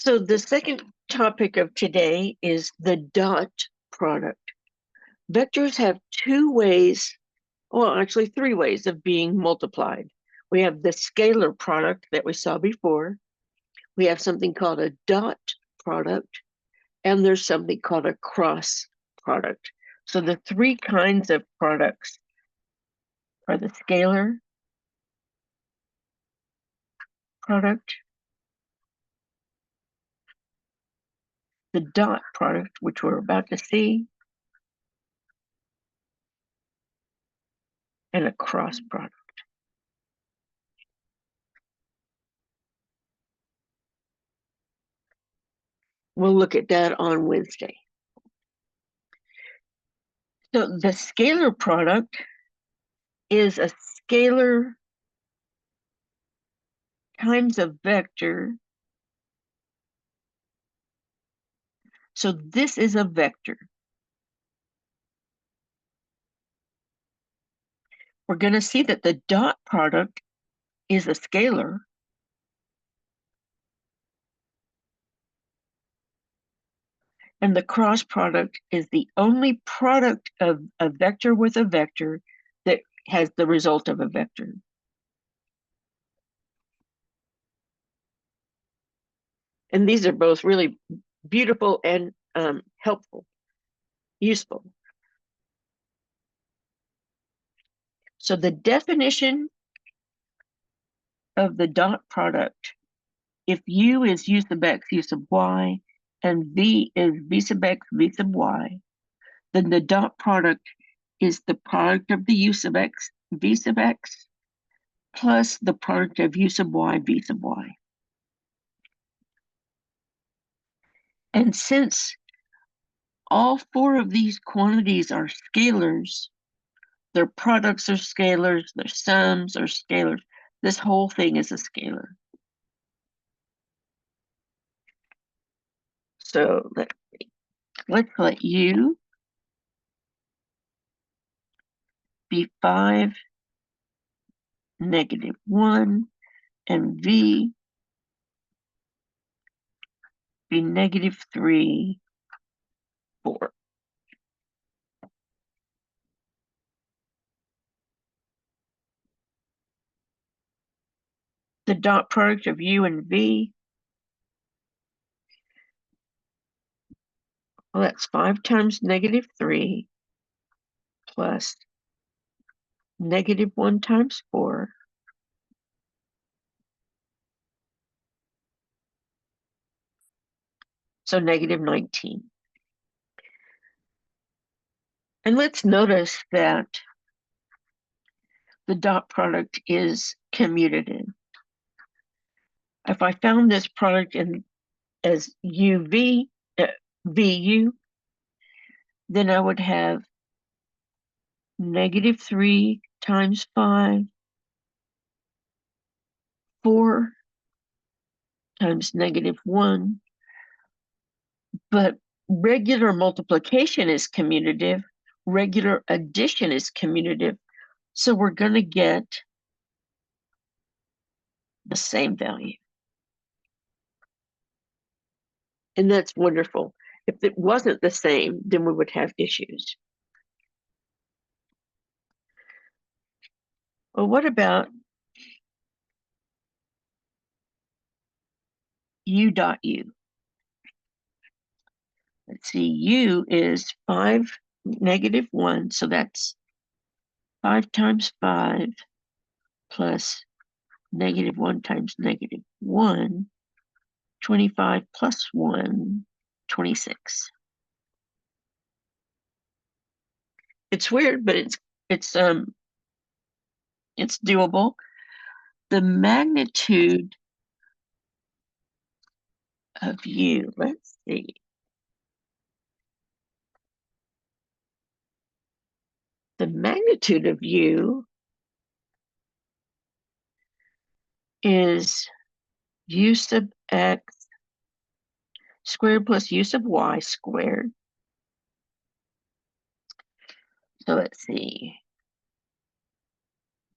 So the second topic of today is the dot product. Vectors have two ways, well, actually three ways of being multiplied. We have the scalar product that we saw before. We have something called a dot product, and there's something called a cross product. So the three kinds of products are the scalar product, the dot product, which we're about to see, and a cross product. We'll look at that on Wednesday. So the scalar product is a scalar times a vector. So this is a vector. We're going to see that the dot product is a scalar. And the cross product is the only product of a vector with a vector that has the result of a vector. And these are both really beautiful and helpful, useful. So the definition of the dot product, if U is U sub x, U sub y, and V is V sub x, V sub y, then the dot product is the product of the U sub x, V sub x, plus the product of U sub y, V sub y. And since all four of these quantities are scalars, their products are scalars, their sums are scalars, this whole thing is a scalar. So let's let U be 5, -1, and V be -3, 4. The dot product of U and V, well, that's 5 times -3 plus -1 times 4. So -19. And let's notice that the dot product is commutative. If I found this product as UV, VU, then I would have -3 times 5, 4 times -1. But regular multiplication is commutative, regular addition is commutative. So we're going to get the same value. And that's wonderful. If it wasn't the same, then we would have issues. Well, what about U dot U? Let's see, U is 5, -1, so that's 5 times 5 plus -1 times -1, 25 plus 1, 26. It's weird, but it's doable. The magnitude of U, let's see. The magnitude of U is U sub x squared plus U sub y squared. So let's see,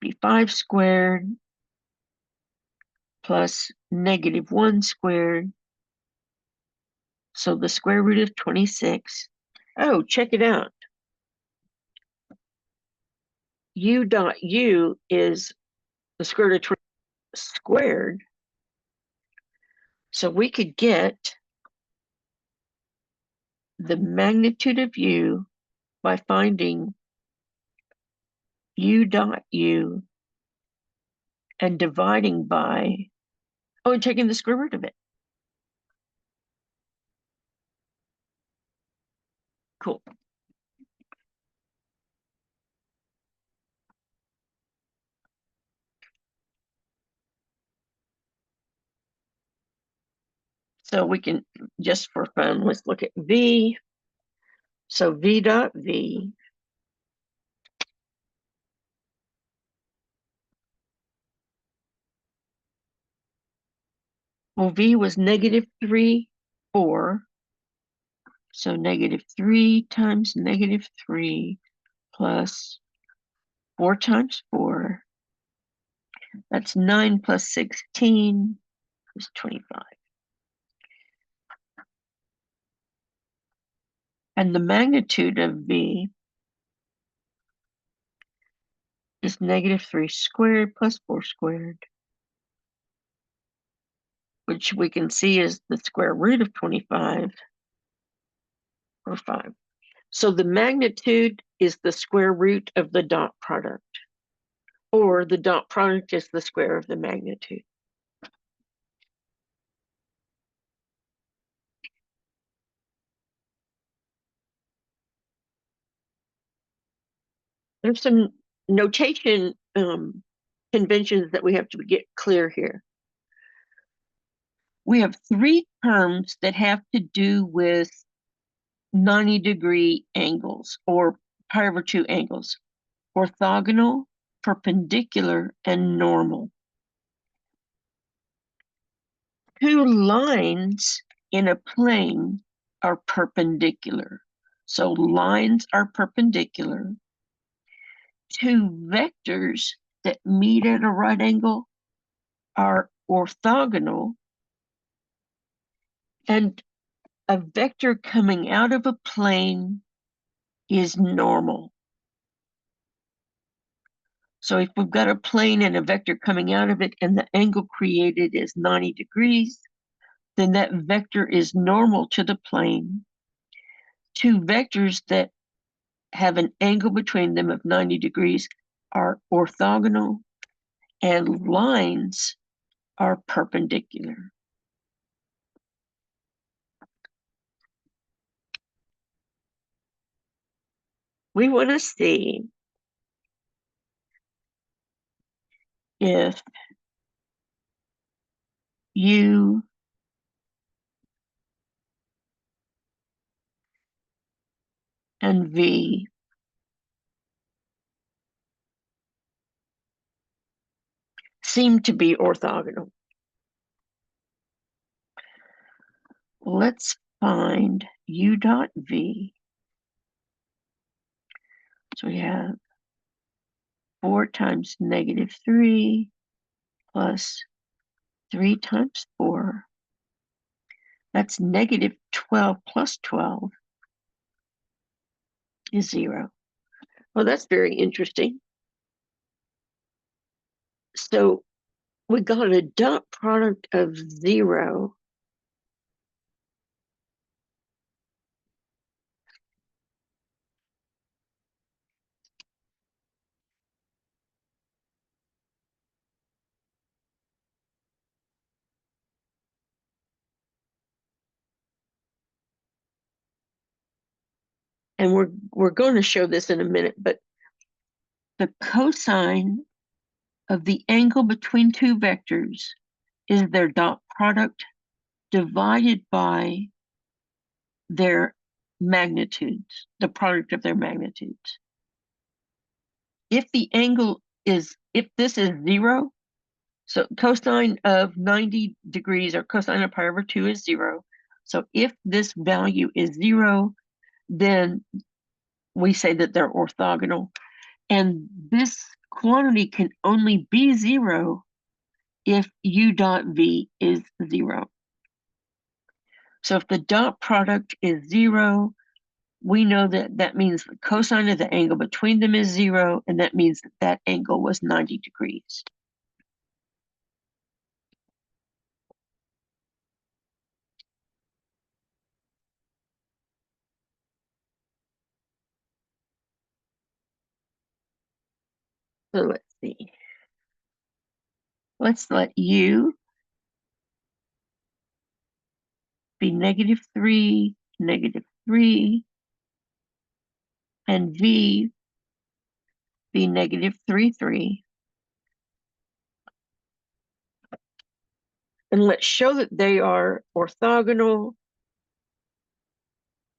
be 5 squared plus -1 squared So the square root of 26. Oh, check it out. U dot U is the square root of 20 squared. So we could get the magnitude of U by finding U dot U and dividing by, oh, and taking the square root of it. Cool. So we can, just for fun, let's look at V. So V dot V. Well, V was -3, 4. So -3 times -3 plus 4 times 4. That's 9 plus 16 is 25. And the magnitude of V is -3 squared plus 4 squared, which we can see is the square root of 25, or 5. So the magnitude is the square root of the dot product, or the dot product is the square of the magnitude. There's some notation conventions that we have to get clear here. We have 3 terms that have to do with 90-degree angles, or pi/2 angles: orthogonal, perpendicular, and normal. 2 lines in a plane are perpendicular. So lines are perpendicular. 2 vectors that meet at a right angle are orthogonal. And a vector coming out of a plane is normal. So if we've got a plane and a vector coming out of it and the angle created is 90 degrees, then that vector is normal to the plane. 2 vectors that have an angle between them of 90 degrees are orthogonal, and lines are perpendicular. We want to see if U and V seem to be orthogonal. Let's find U dot V. So we have 4 times -3 plus 3 times 4. That's -12 plus 12 is 0. Well, that's very interesting. So we got a dot product of 0. And we're going to show this in a minute, but the cosine of the angle between 2 vectors is their dot product divided by their magnitudes, the product of their magnitudes. If the angle is, if this is 0, so cosine of 90 degrees or cosine of pi/2 is 0. So if this value is 0, then we say that they're orthogonal. And this quantity can only be 0 if U dot V is 0. So if the dot product is 0, we know that that means the cosine of the angle between them is 0, and that means that that angle was 90 degrees. So let's see. Let's let U be -3, -3, and V be -3, 3. And let's show that they are orthogonal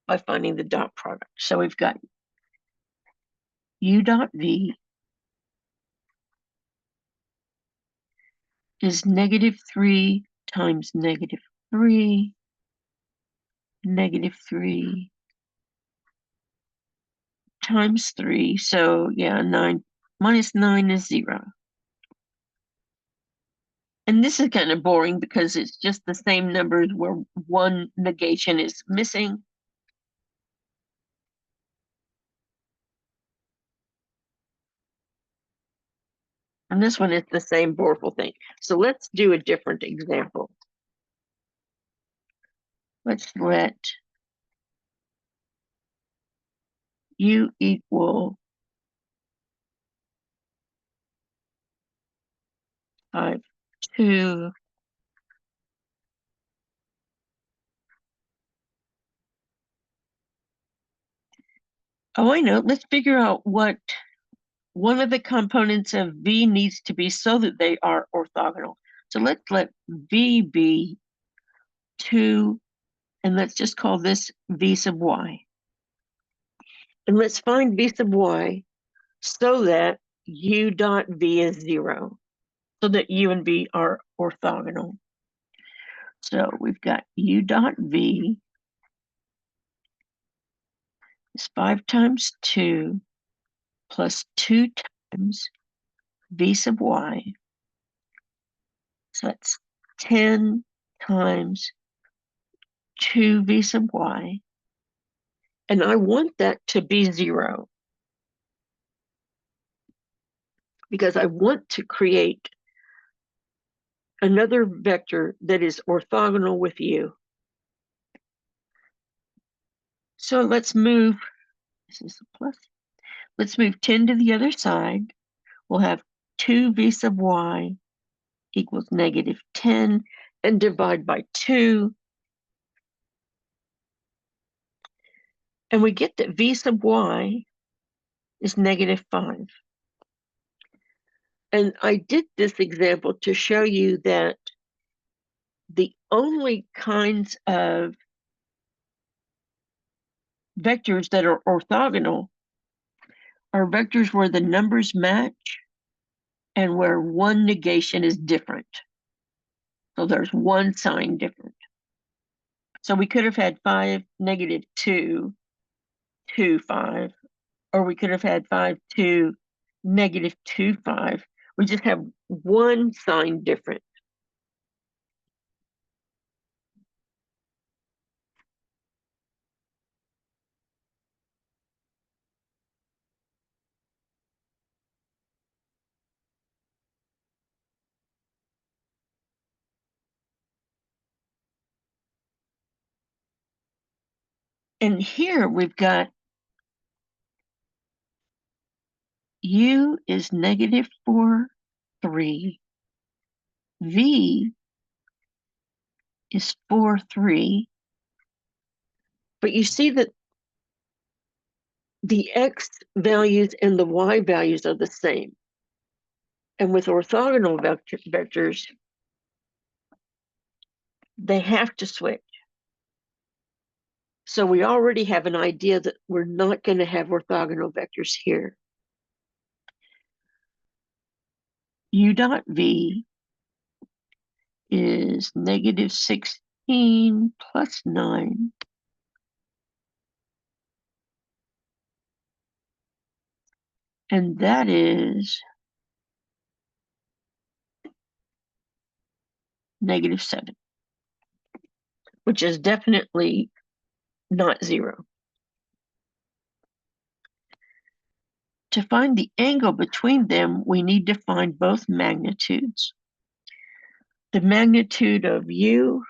by finding the dot product. So we've got U dot V is -3 times -3, -3 times 3. So yeah, 9 minus 9 is 0. And this is kind of boring because it's just the same numbers where one negation is missing. And this one is the same boreable thing. So let's do a different example. Let's let U equal 5, 2. Oh, I know. Let's figure out what one of the components of V needs to be so that they are orthogonal. So let's let V be 2, and let's just call this V sub y. And let's find V sub y so that U dot V is 0, so that U and V are orthogonal. So we've got U dot V is 5 times 2 plus 2 times V sub y. So that's 10 times 2V sub y. And I want that to be 0 because I want to create another vector that is orthogonal with U. So let's move, this is a plus. Let's move 10 to the other side. We'll have 2V sub y equals -10 and divide by 2. And we get that V sub y is -5. And I did this example to show you that the only kinds of vectors that are orthogonal are vectors where the numbers match and where one negation is different. So there's one sign different. So we could have had 5, -2, 2, 5, or we could have had 5, 2, -2, 5. We just have one sign different. And here we've got U is -4, 3. V is 4, 3. But you see that the X values and the Y values are the same. And with orthogonal vectors, they have to switch. So we already have an idea that we're not going to have orthogonal vectors here. U dot V is -16 plus 9. And that is -7. which is definitely not 0. To find the angle between them, we need to find both magnitudes. The magnitude of u,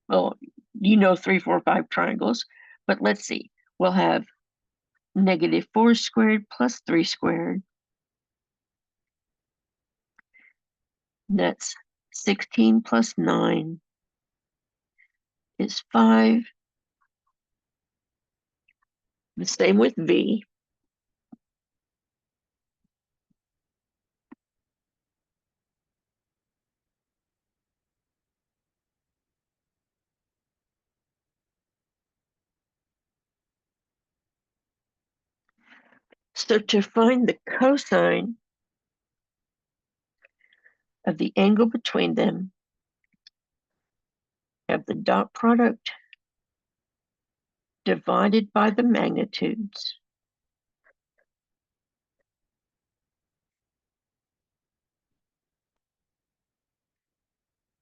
well, 3, 4, 5 triangles, but let's see. We'll have -4 squared plus 3 squared. That's 16 plus 9 is 5. The same with v. So to find the cosine of the angle between them, have the dot product divided by the magnitudes.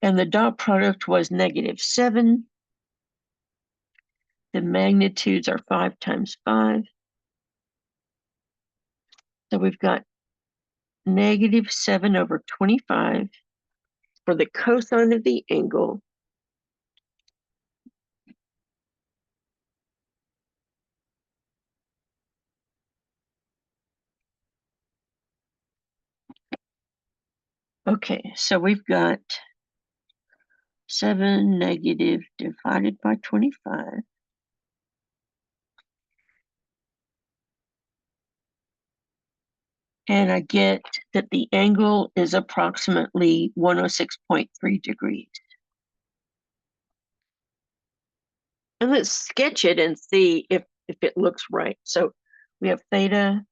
And the dot product was -7. The magnitudes are 5 times 5. So we've got -7 over 25 for the cosine of the angle. Okay, so we've got 7 negative divided by 25. And I get that the angle is approximately 106.3 degrees. And let's sketch it and see if it looks right. So we have theta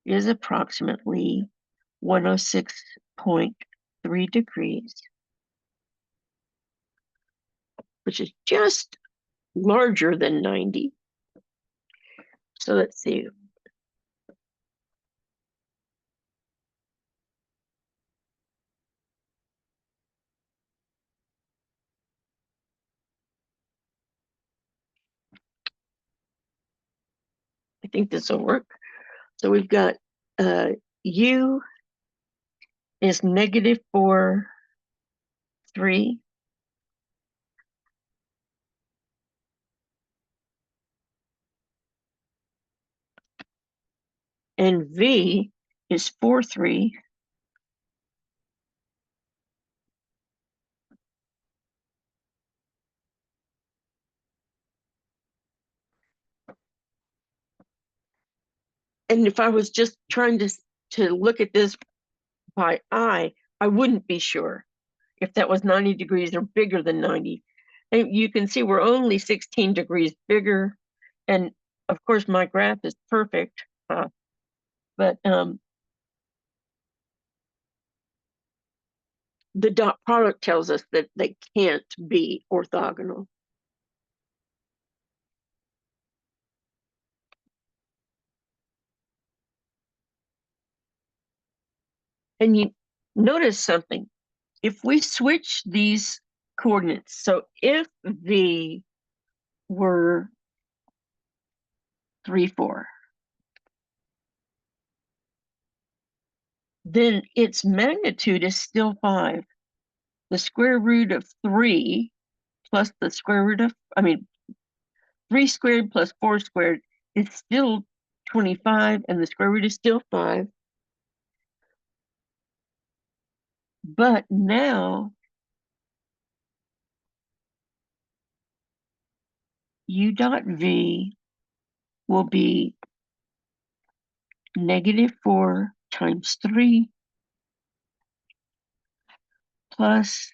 is approximately 106.3 degrees, which is just larger than 90. So let's see. I think this will work. So we've got u is -4, 3. And v is 4, 3. And if I was just trying to look at this by eye, I wouldn't be sure if that was 90 degrees or bigger than 90. And you can see we're only 16 degrees bigger. And of course, my graph is perfect. But the dot product tells us that they can't be orthogonal. And you notice something. If we switch these coordinates, so if v were 3, 4, then its magnitude is still 5. The square root of 3 plus the square root of, 3 squared plus 4 squared is still 25, and the square root is still 5. But now u dot v will be -4 times 3 plus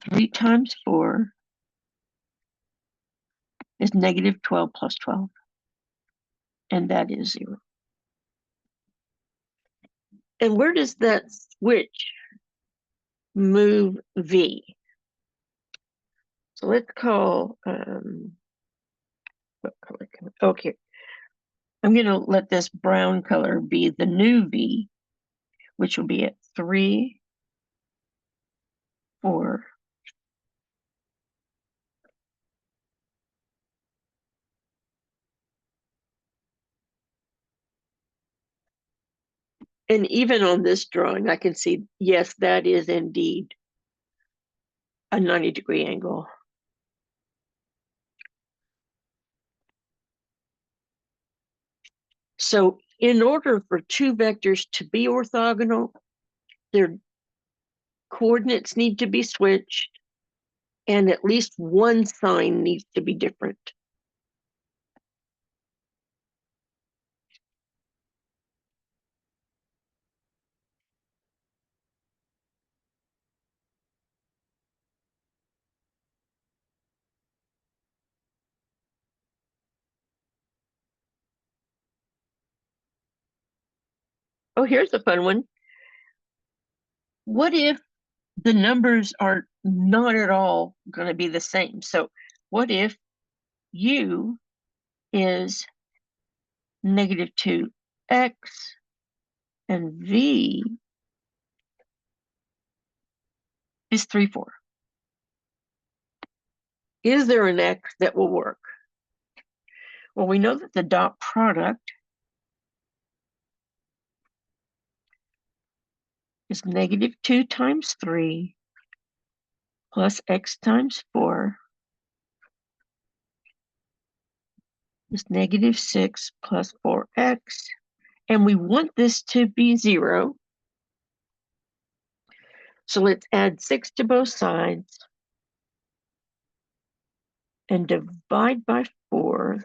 3 times 4 is -12 plus 12. And that is 0. And where does that switch move v? So let's call, what color can okay. I'm going to let this brown color be the new v, which will be at 3 4. And even on this drawing, I can see, yes, that is indeed a 90-degree angle. So in order for two vectors to be orthogonal, their coordinates need to be switched, and at least one sign needs to be different. Oh, here's a fun one. What if the numbers are not at all going to be the same? So what if u is negative 2x and v is 3, 4? Is there an x that will work? Well, we know that the dot product is negative 2 times 3 plus x times 4 is negative 6 plus 4x. And we want this to be 0. So let's add 6 to both sides and divide by 4.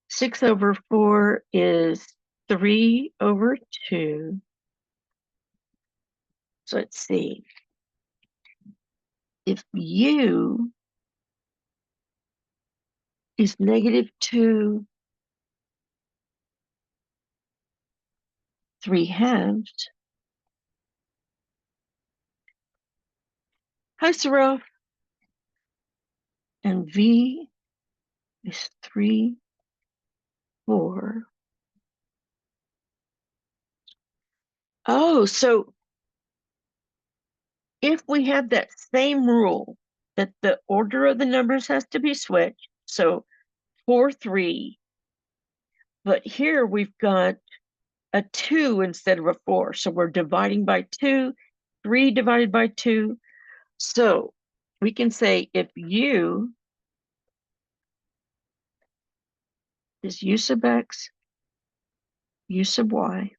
6 over 4 is 3 over 2. So let's see. If u is negative 2 3/2. Hi, Sarah. And v is 3, 4. Oh, so if we have that same rule that the order of the numbers has to be switched, so 4, 3, but here we've got a 2 instead of a 4. So we're dividing by 2, 3 divided by 2. So we can say if u is u sub x, u sub y,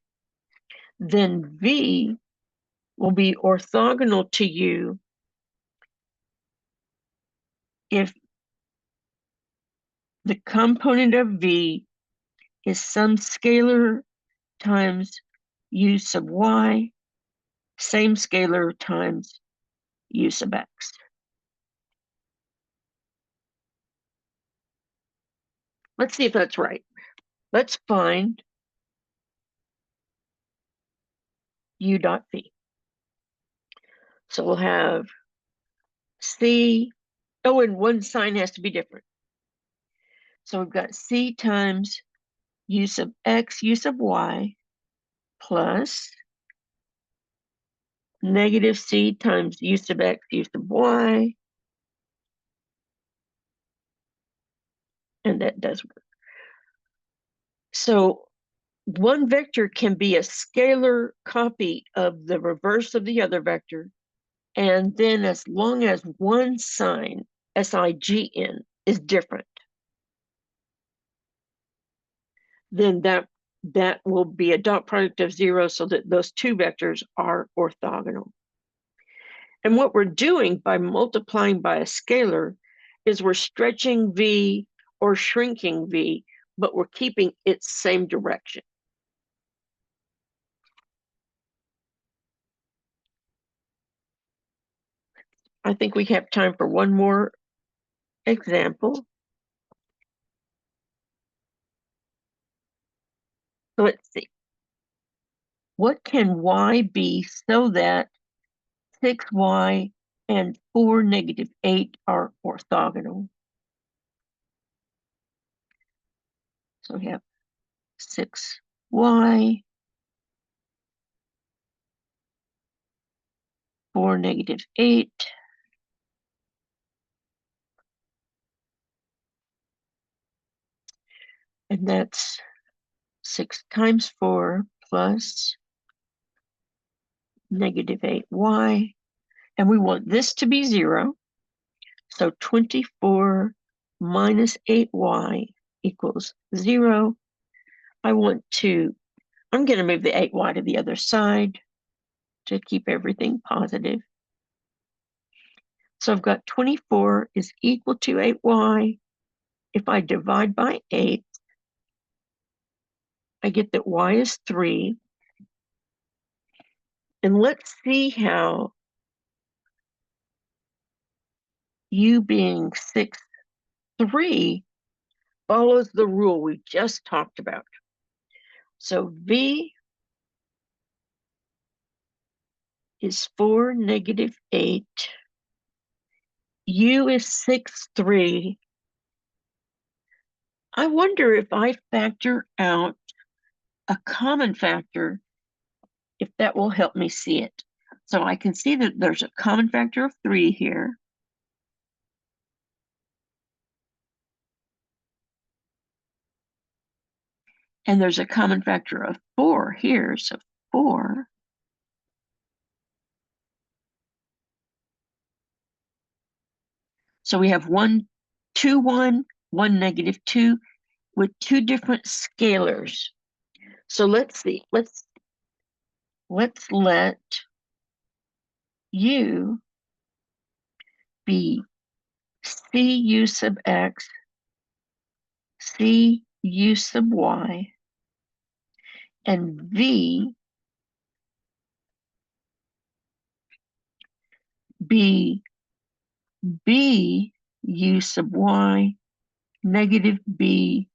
then v will be orthogonal to u if the component of v is some scalar times u sub y, same scalar times u sub x. Let's see if that's right. Let's find u dot v. So we'll have c, oh, and one sign has to be different. So we've got c times u sub x, u sub y, plus negative c times u sub x, u sub y, and that does work. So one vector can be a scalar copy of the reverse of the other vector, and then as long as one sign, SIGN, is different, then that will be a dot product of 0 so that those two vectors are orthogonal. And what we're doing by multiplying by a scalar is we're stretching v or shrinking v, but we're keeping its same direction. I think we have time for one more example. So let's see. What can y be so that 6y and 4, negative 8 are orthogonal? So we have 6y 4, -8. And that's 6 times 4 plus -8y. And we want this to be 0. So 24 minus 8y equals 0. I'm going to move the 8y to the other side to keep everything positive. So I've got 24 is equal to 8y. If I divide by 8, I get that y is 3. And let's see how u being 6, 3 follows the rule we just talked about. So v is 4, -8. U is 6, 3. I wonder if I factor out a common factor, if that will help me see it. So I can see that there's a common factor of 3 here. And there's a common factor of 4 here, so 4. So we have 1, 2, 1, 1, -2 with 2 different scalars. So let's see, let's let u be cu sub x, cu sub y, and v be b u sub y, -b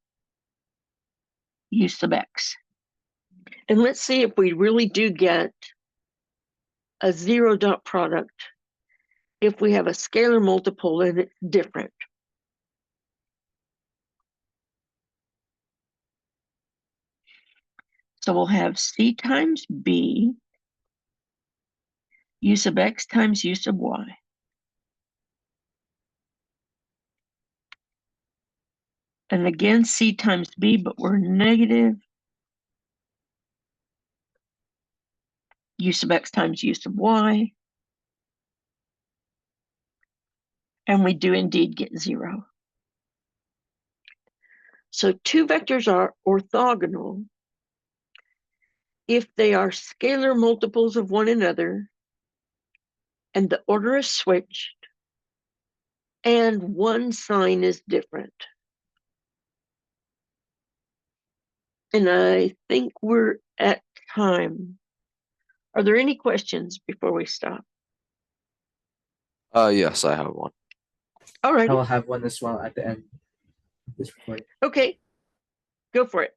u sub x. And let's see if we really do get a 0 dot product if we have a scalar multiple and it's different. So we'll have c times b u sub x times u sub y. And again, c times b, but we're negative. U sub x times u sub y. And we do indeed get 0. So 2 vectors are orthogonal if they are scalar multiples of one another and the order is switched and one sign is different. And I think we're at time. Are there any questions before we stop? Yes, I have one. All right. I will have one as well at the end of this recording. Okay, go for it.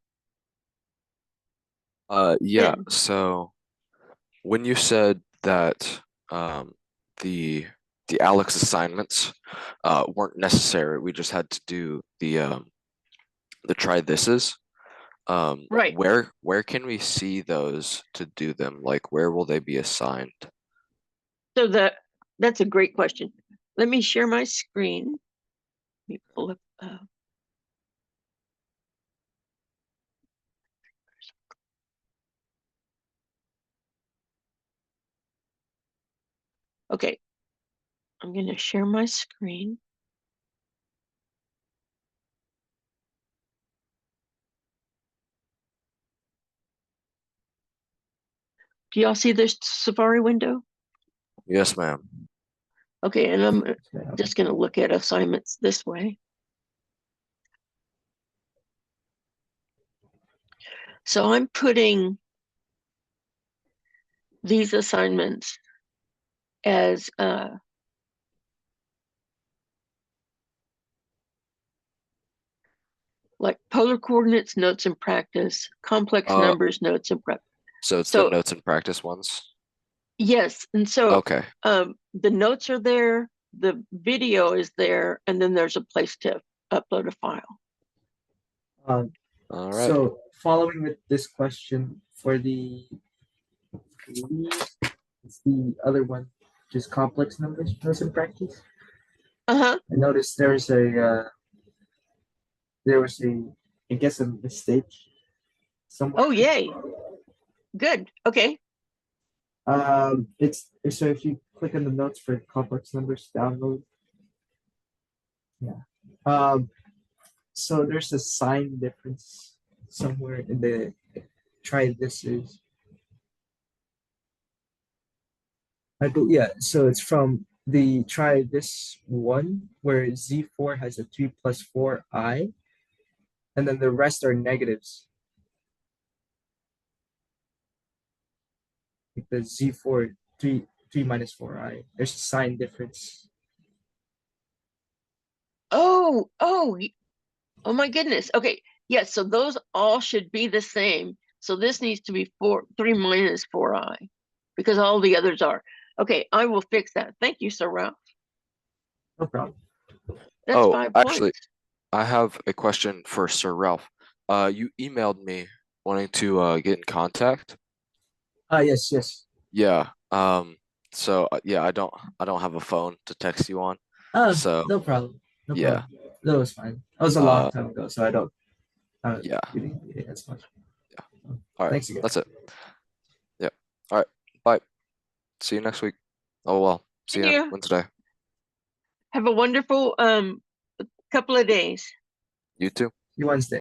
Yeah, Ben. so when you said that the Alex assignments weren't necessary, we just had to do the try thises. Right. Where can we see those to do them? Like, where will they be assigned? So that's a great question. Let me share my screen. Let me pull up. Okay, I'm going to share my screen. Do y'all see this Safari window? Yes, ma'am. Okay, and I'm just going to look at assignments this way. So I'm putting these assignments as like polar coordinates, notes and practice, complex numbers, notes and prep. So it's the notes and practice ones? Yes, and so okay. The notes are there, the video is there, and then there's a place to upload a file. All right. So following with this question for the it's the other one. just complex numbers was in practice. Uh-huh. I noticed there was a I guess a mistake somewhere. Oh, yay. Good. Okay. It's so if you click on the notes for complex numbers download, yeah. So there's a sign difference somewhere in the try this is. Yeah, so it's from the try this one where Z4 has a 3 plus 4i, and then the rest are negatives. Like the Z4 3 minus 4i. There's a sign difference. Oh my goodness. Okay. Yes, so those all should be the same. So this needs to be 3 minus 4i because all the others are. Okay, I will fix that. Thank you, Sir Ralph. No problem. That's Oh, 5 actually, points. I have a question for Sir Ralph. You emailed me wanting to get in contact. Yes, yes. Yeah. So yeah, I don't have a phone to text you on. Oh, So no problem. No yeah. problem. That was fine. That was a long Uh, time ago, so I don't yeah. really need it as much. All right. Thanks again. That's it. Yeah. All right. Bye. See you next week. Oh well. See Thank you on you. Wednesday. Have a wonderful couple of days. You too. See you Wednesday.